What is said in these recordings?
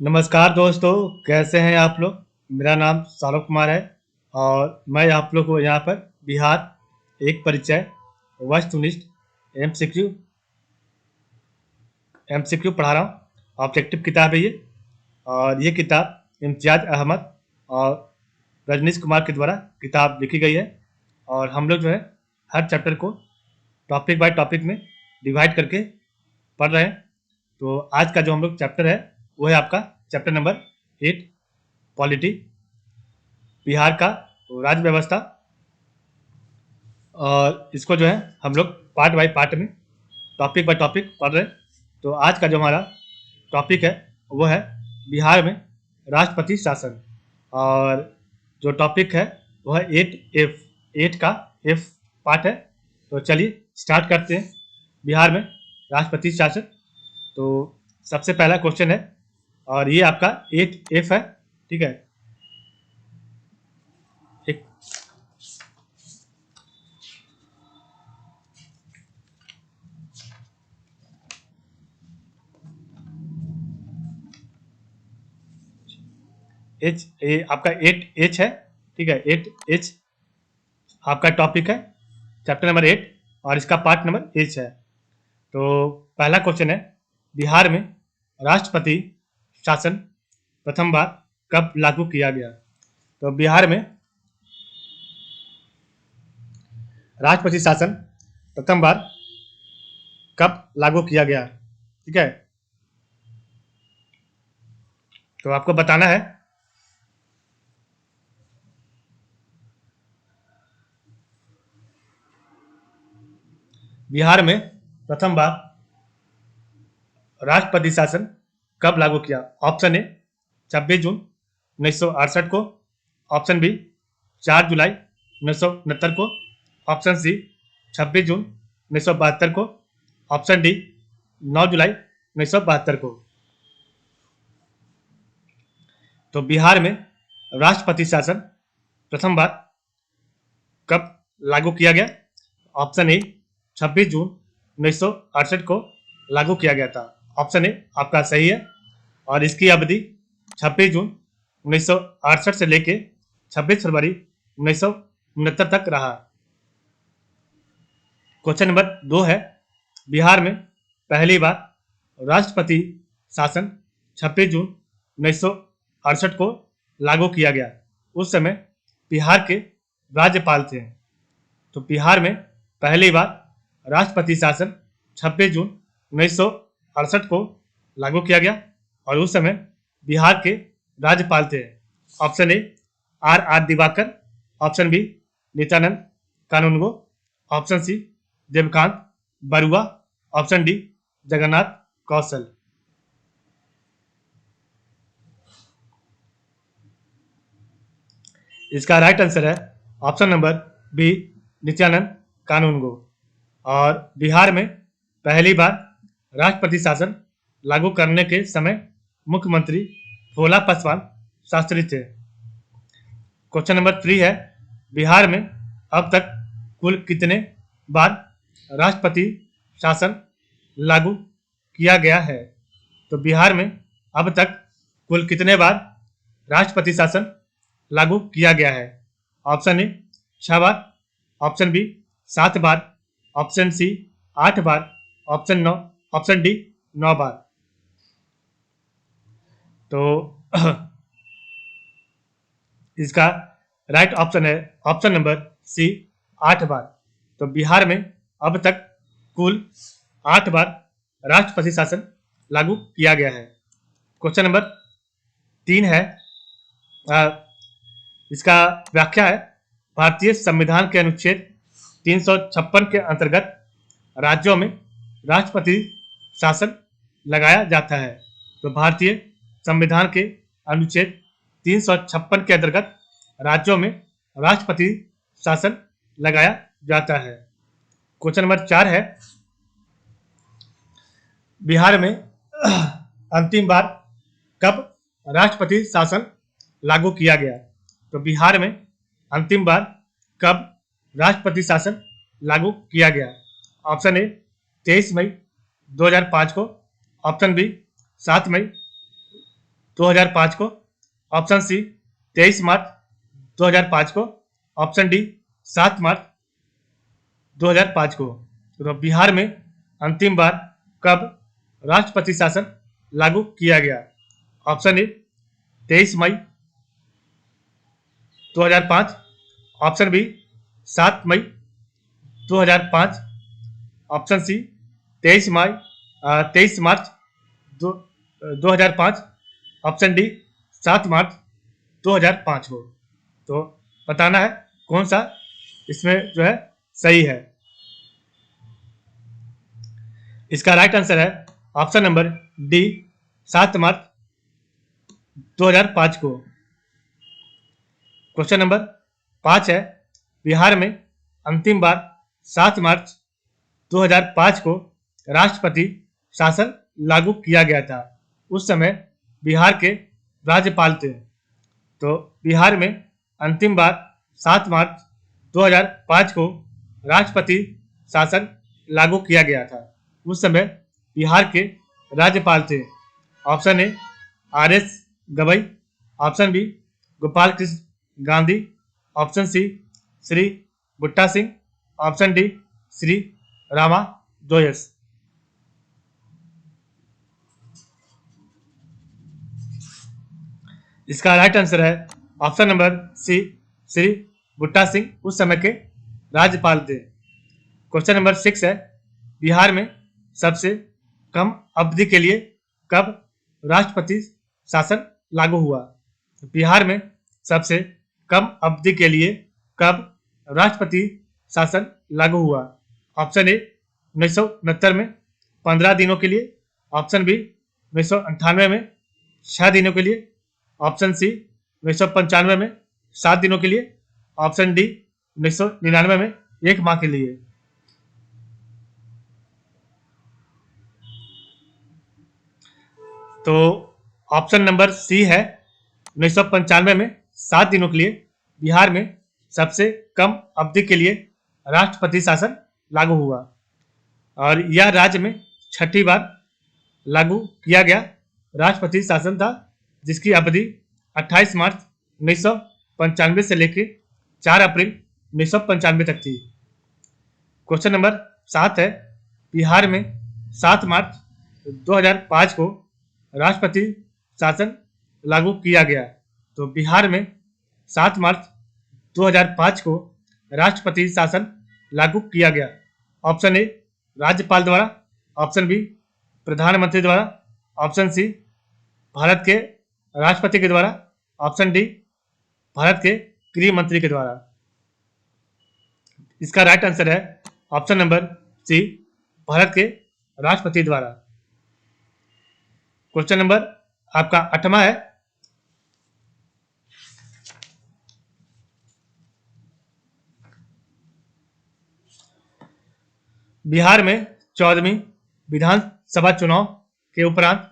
नमस्कार दोस्तों, कैसे हैं आप लोग? मेरा नाम सौरभ कुमार है और मैं आप लोग को यहाँ पर बिहार एक परिचय वस्तुनिष्ठ एमसीक्यू एमसीक्यू पढ़ा रहा हूँ। ऑब्जेक्टिव किताब है ये और ये किताब इम्तियाज अहमद और रजनीश कुमार के द्वारा किताब लिखी गई है और हम लोग जो है हर चैप्टर को टॉपिक बाय टॉपिक में डिवाइड करके पढ़ रहे हैं। तो आज का जो हम लोग चैप्टर है वो है आपका चैप्टर नंबर 8 पॉलिटी, बिहार का राज्य व्यवस्था। और इसको जो है हम लोग पार्ट बाय पार्ट में टॉपिक बाय टॉपिक पढ़ रहे हैं। तो आज का जो हमारा टॉपिक है वो है बिहार में राष्ट्रपति शासन और जो टॉपिक है वो है 8F, 8 का F पार्ट है। तो चलिए स्टार्ट करते हैं। बिहार में राष्ट्रपति शासन, तो सबसे पहला क्वेश्चन है और ये आपका 8F है, ठीक है। एक आपका 8H है, ठीक है। 8H आपका टॉपिक है, चैप्टर नंबर 8 और इसका पार्ट नंबर H है। तो पहला क्वेश्चन है, बिहार में राष्ट्रपति शासन प्रथम बार कब लागू किया गया? तो बिहार में राष्ट्रपति शासन प्रथम बार कब लागू किया गया, ठीक है। तो आपको बताना है। बिहार में प्रथम बार राष्ट्रपति शासन कब लागू किया? ऑप्शन ए 26 जून 1968 को, ऑप्शन बी 4 जुलाई 1969 को, ऑप्शन सी 26 जून 1972 को, ऑप्शन डी 9 जुलाई 1972 को। तो बिहार में राष्ट्रपति शासन प्रथम बार कब लागू किया गया? ऑप्शन ए 26 जून 1968 को लागू किया गया था। ऑप्शन ए आपका सही है और इसकी अवधि 26 जून 1968 से लेके 26 फरवरी 1969 तक रहा। क्वेश्चन नंबर 2 है, बिहार में पहली बार राष्ट्रपति शासन 26 जून 1968 को लागू किया गया। उस समय बिहार के राज्यपाल थे। तो बिहार में पहली बार राष्ट्रपति शासन 26 जून 1968 को लागू किया गया और उस समय बिहार के राज्यपाल थे। Option A R Diwakar, option B Nityanand Kanungo, option C Devkant Barooah, option D Jagannath Kaushal. इसका राइट आंसर है option number B Nityanand Kanungo. और बिहार में पहली बार राष्ट्रपति शासन लागू करने के समय मुख्यमंत्री भोला पासवान शास्त्री थे। क्वेश्चन नंबर 3 है, बिहार में अब तक कुल कितने बार राष्ट्रपति शासन लागू किया गया है? तो बिहार में अब तक कुल कितने बार राष्ट्रपति शासन लागू किया गया है? ऑप्शन ए 6 बार, ऑप्शन बी 7 बार, ऑप्शन सी 8 बार, ऑप्शन डी 9 बार। तो इसका राइट ऑप्शन है ऑप्शन नंबर सी 8 बार। तो बिहार में अब तक कुल 8 बार राष्ट्रपति शासन लागू किया गया है। क्वेश्चन नंबर 3 है, इसका व्याख्या है, भारतीय संविधान के अनुच्छेद 356 के अंतर्गत राज्यों में राष्ट्रपति शासन लगाया जाता है। तो भारतीय संविधान के अनुच्छेद 356 के अंतर्गत राज्यों में राष्ट्रपति शासन लगाया जाता है। क्वेश्चन नंबर 4 है, बिहार में अंतिम बार कब राष्ट्रपति शासन लागू किया गया? तो बिहार में अंतिम बार कब राष्ट्रपति शासन लागू किया गया? ऑप्शन ए 23 मई 2005 को, ऑप्शन बी 7 मई 2005 को, ऑप्शन सी 23 मार्च 2005 को, ऑप्शन डी 7 मार्च 2005 को। तो बिहार में अंतिम बार कब राष्ट्रपति शासन लागू किया गया? ऑप्शन ए 23 मई 2005, ऑप्शन बी 7 मई 2005, option C 23 March 2005, option D 7 March 2005 को। तो बताना है कौन सा इसमें जो है सही है। इसका राइट आंसर है ऑप्शन नंबर डी 7 मार्च 2005 को। क्वेश्चन नंबर 5 है, बिहार में अंतिम बार 7 मार्च 2005 को राष्ट्रपति शासन लागू किया गया था। उस समय बिहार के राज्यपाल थे। तो बिहार में अंतिम बार 7 मार्च 2005 को राष्ट्रपति शासन लागू किया गया था। उस समय बिहार के राज्यपाल थे। Option A RS Gavai, option B Gopal Krishna Gandhi, option C Shri Buta Singh, option D Shri Rama Jois. इसका राइट आंसर है option number C Shri Buta Singh उस समय के राज्यपाल थे। क्वेश्चन नंबर 6 है, बिहार में सबसे कम अवधि के लिए कब राष्ट्रपति शासन लागू हुआ? बिहार में सबसे कम अवधि के लिए कब राष्ट्रपति शासन लागू हुआ? ऑप्शन ए 1969 में 15 दिनों के लिए, ऑप्शन बी 1998 में 6 दिनों के लिए, ऑप्शन सी 1995 में 7 दिनों के लिए, ऑप्शन डी 1999 में 1 माह के लिए। तो ऑप्शन नंबर सी है 1995 में 7 दिनों के लिए बिहार में सबसे कम अवधि के लिए राष्ट्रपति शासन लागू हुआ और यह राज्य में छठी बार लागू किया गया राष्ट्रपति शासन था, जिसकी अवधि 28 मार्च 1995 से लेकर 4 अप्रैल 1995 तक थी। क्वेश्चन नंबर 7 है, बिहार में 7 मार्च 2005 को राष्ट्रपति शासन लागू किया गया। तो बिहार में 7 मार्च 2005 को राष्ट्रपति शासन लागू किया गया। ऑप्शन ए राज्यपाल द्वारा, ऑप्शन बी प्रधानमंत्री द्वारा, ऑप्शन सी भारत के राष्ट्रपति के द्वारा, ऑप्शन डी भारत के गृह मंत्री के द्वारा। इसका राइट आंसर है ऑप्शन नंबर सी भारत के राष्ट्रपति द्वारा। क्वेश्चन नंबर आपका 8वां है, बिहार में 14वीं विधानसभा चुनाव के उपरांत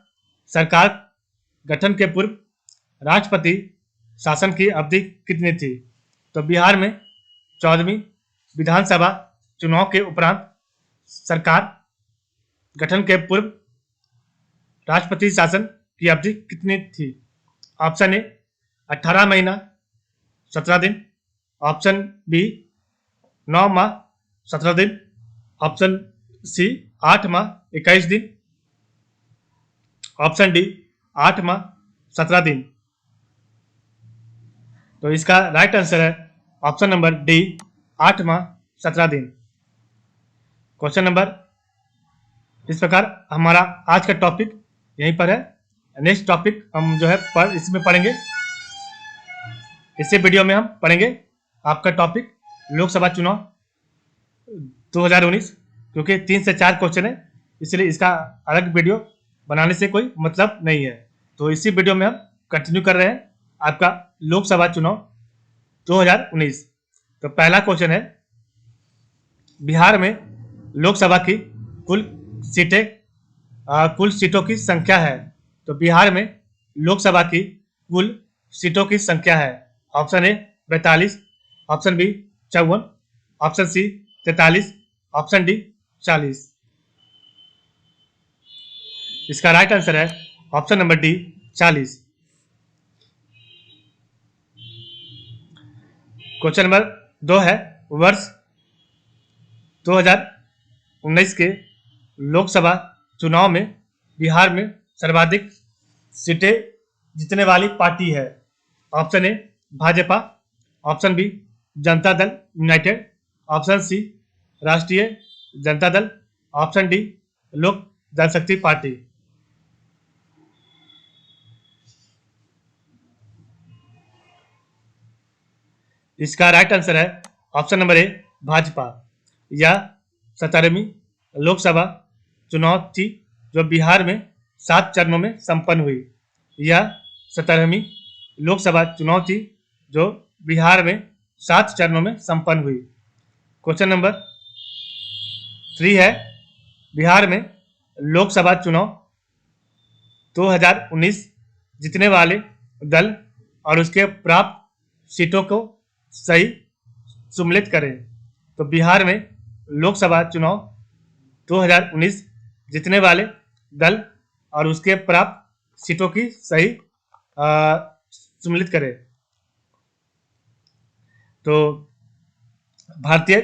सरकार गठन के पूर्व राष्ट्रपति शासन की अवधि कितनी थी? तो बिहार में 14वीं विधानसभा चुनाव के उपरांत सरकार गठन के पूर्व राष्ट्रपति शासन की अवधि कितनी थी? ऑप्शन ए 18 महीना 17 दिन, ऑप्शन बी 9 माह 17 दिन, ऑप्शन सी 8 माह 21 दिन, ऑप्शन डी 8 माह 17 दिन। तो इसका राइट आंसर है ऑप्शन नंबर डी 8 माह 17 दिन। क्वेश्चन नंबर इस प्रकार हमारा आज का टॉपिक यहीं पर है। नेक्स्ट टॉपिक हम जो है इसमें पढ़ेंगे, इसी वीडियो में हम पढ़ेंगे आपका टॉपिक लोकसभा चुनाव 2019, क्योंकि 3 से 4 क्वेश्चन है, इसलिए इसका अलग वीडियो बनाने से कोई मतलब नहीं है। तो इसी वीडियो में हम कंटिन्यू कर रहे हैं आपका लोकसभा चुनाव 2019। तो पहला क्वेश्चन है, बिहार में लोकसभा की कुल सीटों की संख्या है। तो बिहार में लोकसभा की कुल सीटों की संख्या है। Option A 42, option B 54, option C 43, option D 40। इसका राइट आंसर है option number D 40। Question number 2 है, वर्ष 2019 के लोकसभा चुनाव में बिहार में सर्वाधिक सीटें जीतने वाली पार्टी है। Option A Bhajpa, option B Janata Dal United, option C राष्ट्रीय जनता दल, ऑप्शन डी लोक जनशक्ति पार्टी। इसका राइट आंसर है ऑप्शन नंबर ए भाजपा। यह 17वीं लोकसभा चुनाव थी जो बिहार में 7 चरणों में संपन्न हुई। यह 17वीं लोकसभा चुनाव थी जो बिहार में 7 चरणों में संपन्न हुई। क्वेश्चन नंबर 3 है, बिहार में लोकसभा चुनाव 2019 जीतने वाले दल और उसके प्राप्त सीटों को सही सम्मिलित करें। तो बिहार में लोकसभा चुनाव 2019 जीतने वाले दल और उसके प्राप्त सीटों की सही सम्मिलित करें। तो भारतीय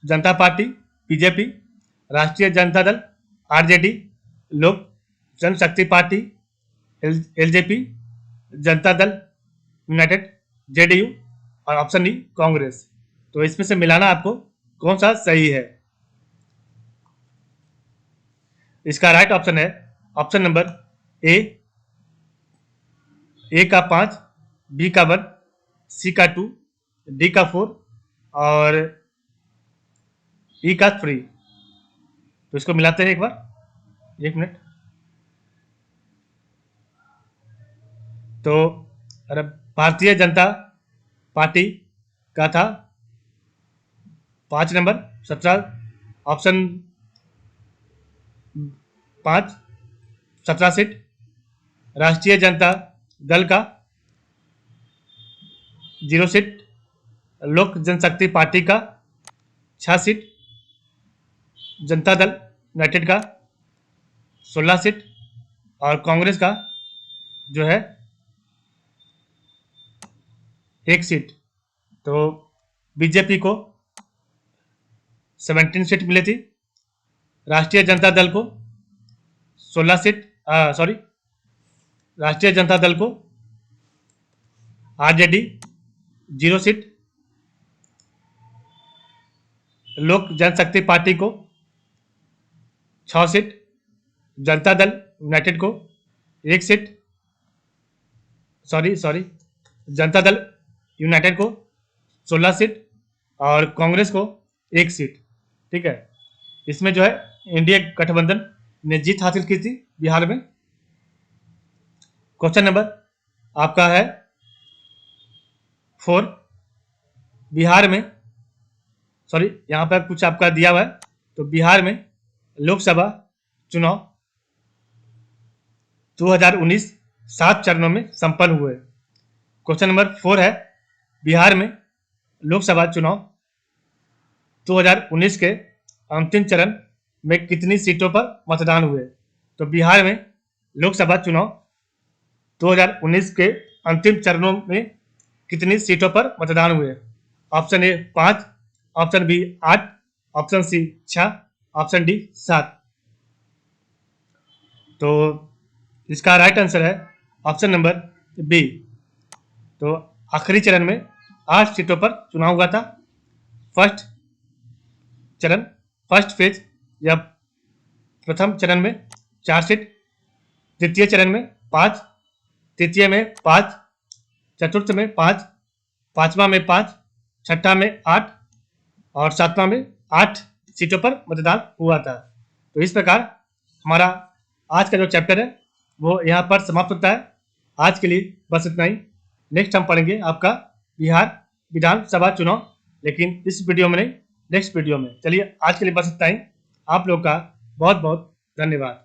जनता पार्टी बीजेपी, राष्ट्रीय जनता दल आरजेडी, लोक जनशक्ति पार्टी एलजेपी, जनता दल यूनाइटेड जेडीयू और ऑप्शन डी कांग्रेस। तो इसमें से मिलाना आपको कौन सा सही है। इसका राइट ऑप्शन है ऑप्शन नंबर ए का 5, बी का 1, सी का 2, डी का 4 और ई का 3। तो इसको मिलाते हैं एक बार, 1 मिनट। तो भारतीय जनता पार्टी का था 5 नंबर 17, ऑप्शन 5 17 सीट। राष्ट्रीय जनता दल का 0 सीट। लोक जनशक्ति पार्टी का 6 सीट। जनता दल यूनाइटेड का 16 सीट और कांग्रेस का जो है 1 सीट। तो बीजेपी को 17 सीट मिली थी, राष्ट्रीय जनता दल को 16 सीट, राष्ट्रीय जनता दल को आरजेडी 0 सीट, लोक जनशक्ति पार्टी को 6 सीट, जनता दल यूनाइटेड को 1 सीट, जनता दल यूनाइटेड को 16 सीट और कांग्रेस को 1 सीट। ठीक है, इसमें जो है इंडिया गठबंधन ने जीत हासिल की थी बिहार में। क्वेश्चन नंबर आपका है 4, बिहार में यहाँ पर कुछ आपका दिया हुआ है। तो बिहार में लोकसभा चुनाव 2019 7 चरणों में संपन्न हुए। क्वेश्चन नंबर 4 है, बिहार में लोकसभा चुनाव 2019 के अंतिम चरण में कितनी सीटों पर मतदान हुए। तो बिहार में लोकसभा चुनाव 2019 के अंतिम चरणों में कितनी सीटों पर मतदान हुए। Option A 5, option B 8, option C 6, option D 7। तो इसका राइट आंसर है ऑप्शन नंबर बी। तो आखिरी चरण में 8 सीटों पर चुनाव हुआ था। फर्स्ट फेज या प्रथम चरण में 4 सीट, द्वितीय चरण में 5, तृतीय में 5, चतुर्थ में 5, पांचवा में 5, छठा में 8 और सातवां में 8 सीटों पर मतदान हुआ था। तो इस प्रकार हमारा आज का जो चैप्टर है वो यहाँ पर समाप्त होता है। आज के लिए बस इतना ही। नेक्स्ट हम पढ़ेंगे आपका बिहार विधानसभा चुनाव, लेकिन इस वीडियो में नहीं, नेक्स्ट वीडियो में। चलिए आज के लिए बस इतना ही। आप लोग का बहुत बहुत धन्यवाद।